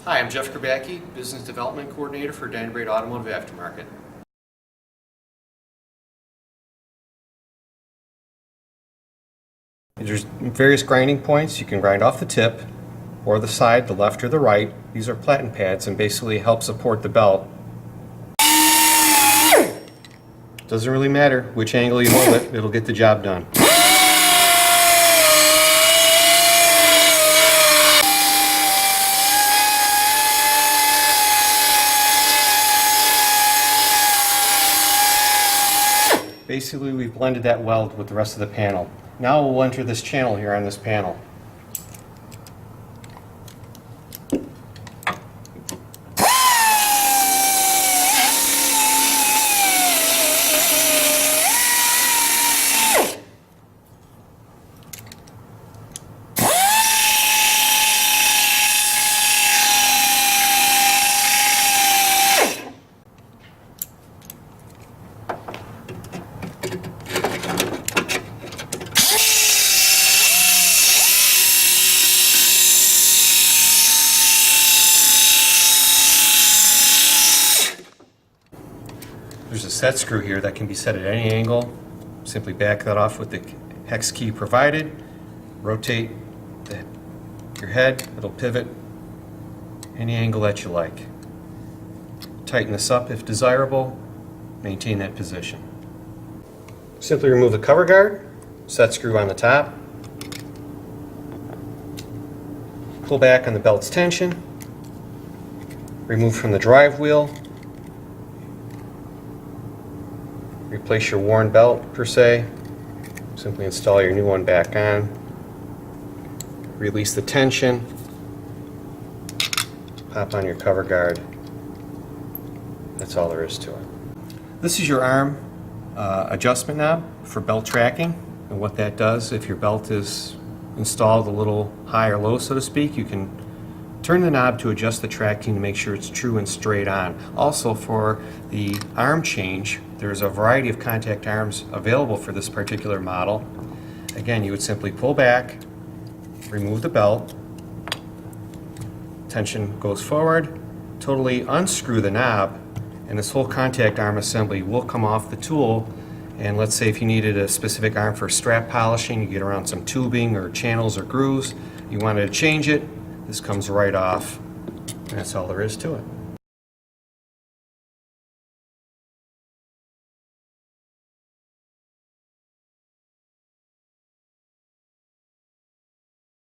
Hi, I'm Jeff Krabacki, Business Development Coordinator for Dynabrade Automotive Aftermarket. There's various grinding points. You can grind off the tip or the side, the left or the right. These are platen pads and basically help support the belt. Doesn't really matter which angle you hold it, it'll get the job done. Basically, we've blended that weld with the rest of the panel. Now we'll enter this channel here on this panel. There's a set screw here that can be set at any angle. Simply back that off with the hex key provided. Rotate your head, it'll pivot any angle that you like. Tighten this up if desirable, maintain that position. Simply remove the cover guard, set screw on the top, pull back on the belt's tension, remove from the drive wheel, replace your worn belt per se, simply install your new one back on, release the tension, pop on your cover guard. That's all there is to it. This is your arm adjustment knob for belt tracking, and what that does, if your belt is installed a little high or low, so to speak, you can turn the knob to adjust the tracking to make sure it's true and straight on. Also, for the arm change, there's a variety of contact arms available for this particular model. Again, you would simply pull back, remove the belt, tension goes forward, totally unscrew the knob, and this whole contact arm assembly will come off the tool. And let's say if you needed a specific arm for strap polishing, you get around some tubing or channels or grooves, you wanted to change it, this comes right off, and that's all there is to it.